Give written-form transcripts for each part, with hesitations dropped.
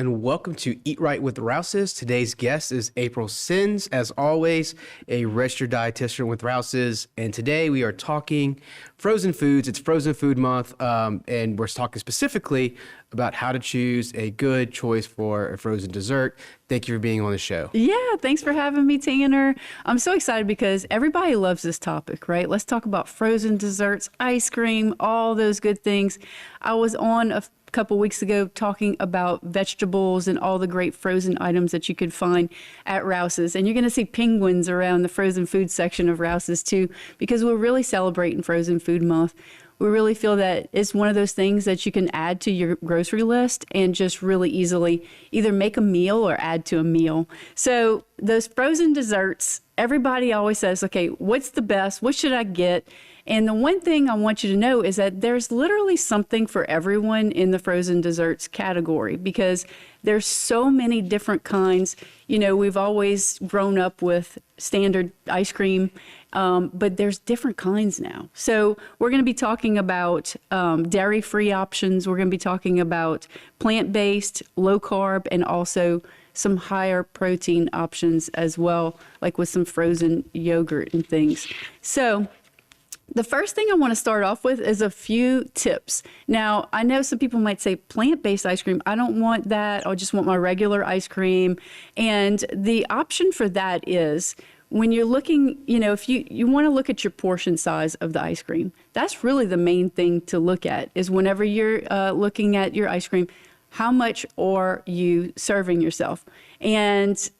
and welcome to Eat Right with Rouses. Today's guest is April Sins, as always, a registered dietitian with Rouses. And today we are talking frozen foods. It's Frozen Food Month, and we're talking specifically about how to choose a good choice for a frozen dessert. Thank you for being on the show. Yeah, thanks for having me, Tanner. I'm so excited because everybody loves this topic, right? Let's talk about frozen desserts, ice cream, all those good things. I was on a couple weeks ago talking about vegetables and all the great frozen items that you could find at Rouses. And you're going to see penguins around the frozen food section of Rouses too, because we're really celebrating Frozen Food Month. We really feel that it's one of those things that you can add to your grocery list and just really easily either make a meal or add to a meal. So those frozen desserts, everybody always says, okay, what's the best? What should I get? And the one thing I want you to know is that there's literally something for everyone in the frozen desserts category because there's so many different kinds. You know, we've always grown up with standard ice cream, but there's different kinds now. So we're going to be talking about dairy-free options. We're going to be talking about plant-based, low-carb, and also some higher protein options as well, like with some frozen yogurt and things. So the first thing I want to start off with is a few tips. Now, I know some people might say plant-based ice cream. I don't want that. I just want my regular ice cream. And the option for that is when you're looking, you know, if you want to look at your portion size of the ice cream, that's really the main thing to look at is whenever you're looking at your ice cream, how much are you serving yourself? And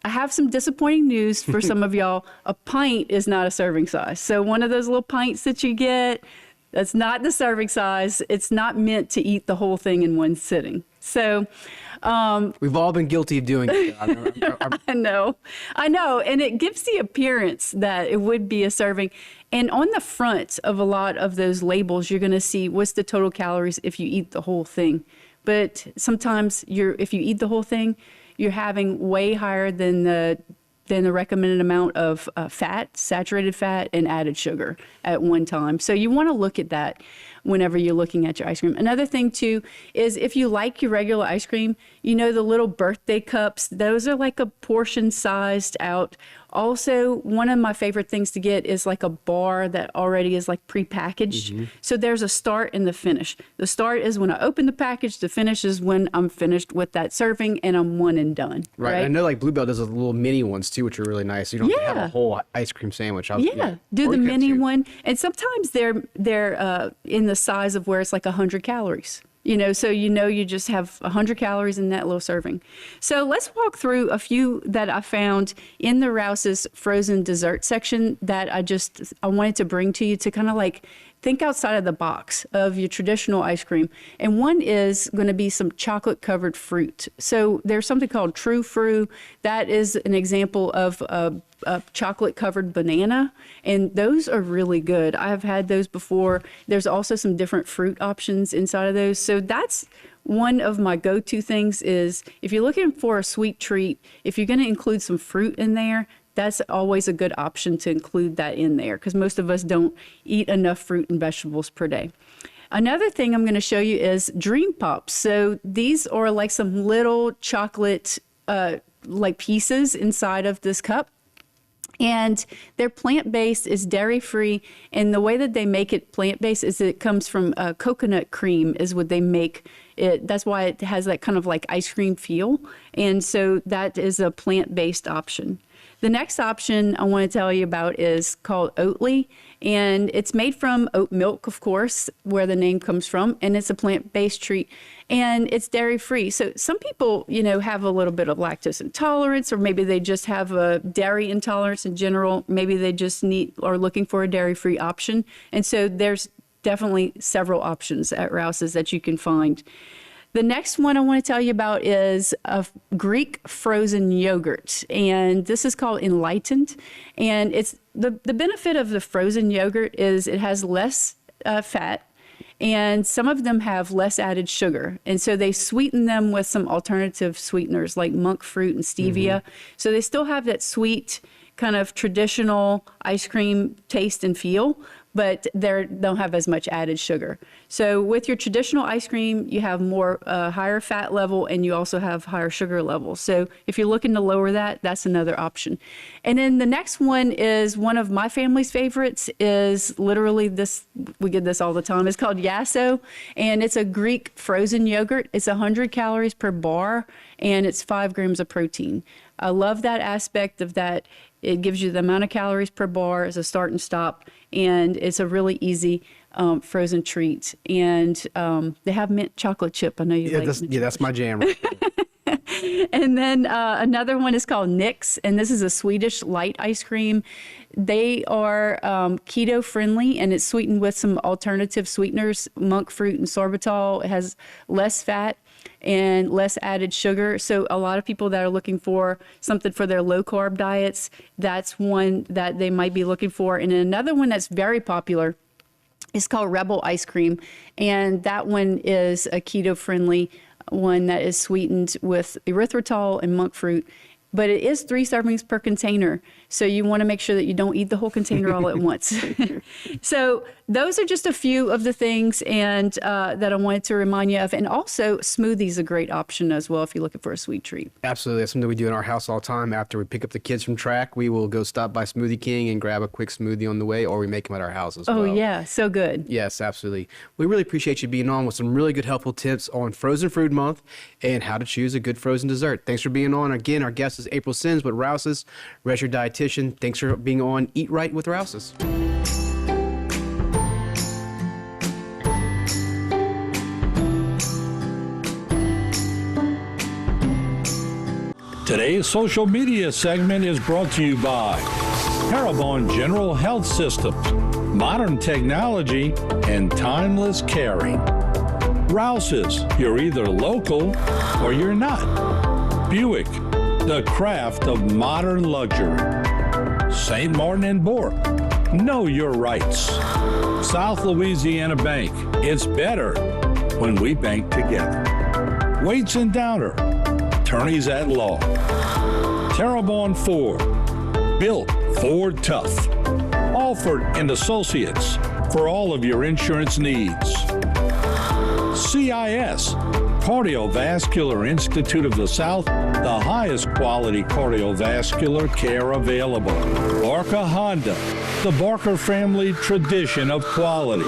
I have some disappointing news for some of y'all. A pint is not a serving size. So one of those little pints that you get, that's not the serving size. It's not meant to eat the whole thing in one sitting. So We've all been guilty of doing it. I know. And it gives the appearance that it would be a serving. And on the front of a lot of those labels, you're going to see what's the total calories if you eat the whole thing. But sometimes if you eat the whole thing, you're having way higher than the recommended amount of fat, saturated fat, and added sugar at one time. So you want to look at that whenever you're looking at your ice cream. Another thing, too, is if you like your regular ice cream, you know the little birthday cups, those are like a portion sized out. Also, one of my favorite things to get is like a bar that already is like prepackaged. Mm-hmm. So there's a start and the finish. The start is when I open the package. The finish is when I'm finished with that serving and I'm one and done. Right. I know like Bluebell does the little mini ones too, which are really nice. You don't have to have a whole ice cream sandwich. Do the mini one. And sometimes they're in the size of where it's like 100 calories. You know, so you just have 100 calories in that little serving. So let's walk through a few that I found in the Rouses frozen dessert section that I wanted to bring to you to kind of like think outside of the box of your traditional ice cream. And one is going to be some chocolate covered fruit. So there's something called True Fruit. That is an example of a chocolate covered banana. And those are really good. I've had those before. There's also some different fruit options inside of those. So that's one of my go-to things is if you're looking for a sweet treat, if you're going to include some fruit in there, that's always a good option to include that in there because most of us don't eat enough fruit and vegetables per day. Another thing I'm going to show you is Dream Pops. So these are like some little chocolate like pieces inside of this cup. And they're plant-based, is dairy-free, and the way that they make it plant-based is it comes from coconut cream is what they make it. That's why it has that kind of like ice cream feel, and so that is a plant-based option. The next option I want to tell you about is called Oatly, and it's made from oat milk, of course, where the name comes from, and it's a plant-based treat, and it's dairy-free. So some people, you know, have a little bit of lactose intolerance, or maybe they just have a dairy intolerance in general. Maybe they just are looking for a dairy-free option, and so there's definitely several options at Rouses that you can find. The next one I want to tell you about is a Greek frozen yogurt, and this is called Enlightened. And it's the benefit of the frozen yogurt is it has less fat, and some of them have less added sugar. And so they sweeten them with some alternative sweeteners like monk fruit and stevia. Mm-hmm. So they still have that sweet kind of traditional ice cream taste and feel, but they don't have as much added sugar. So with your traditional ice cream, you have more higher fat level, and you also have higher sugar levels. So if you're looking to lower that, that's another option. And then the next one is one of my family's favorites, is literally this, we get this all the time. It's called Yasso, and it's a Greek frozen yogurt. It's 100 calories per bar, and it's 5 grams of protein. I love that aspect of that. It gives you the amount of calories per bar as a start and stop, and it's a really easy frozen treat. And they have mint chocolate chip. I know you like mint that's my jam. Right? And then another one is called Nix, and this is a Swedish light ice cream. They are keto friendly, and it's sweetened with some alternative sweeteners, monk fruit and sorbitol. It has less fat and less added sugar. So a lot of people that are looking for something for their low carb diets, that's one that they might be looking for. And another one that's very popular is called Rebel ice cream, and that one is a keto friendly one that is sweetened with erythritol and monk fruit, but it is 3 servings per container. So you want to make sure that you don't eat the whole container all at once. So those are just a few of the things and that I wanted to remind you of. And also smoothies a great option as well if you're looking for a sweet treat. Absolutely. That's something we do in our house all the time. After we pick up the kids from track, we will go stop by Smoothie King and grab a quick smoothie on the way, or we make them at our house as well. Oh, yeah. So good. Yes, absolutely. We really appreciate you being on with some really good helpful tips on Frozen Food Month and how to choose a good frozen dessert. Thanks for being on. Again, our guest is April Sins with Rouses, registered dietitian. Thanks for being on Eat Right with Rouses. Today's social media segment is brought to you by Parabon General Health Systems, modern technology, and timeless caring. Rouses, you're either local or you're not. Buick, the craft of modern luxury. St. Martin and Bourke, know your rights. South Louisiana Bank, it's better when we bank together. Waits and Downer, attorneys at law. Terrebonne Ford, built Ford tough. Alford and Associates, for all of your insurance needs. CIS, Cardiovascular Institute of the South, the highest quality cardiovascular care available. Barker Honda, the Barker family tradition of quality.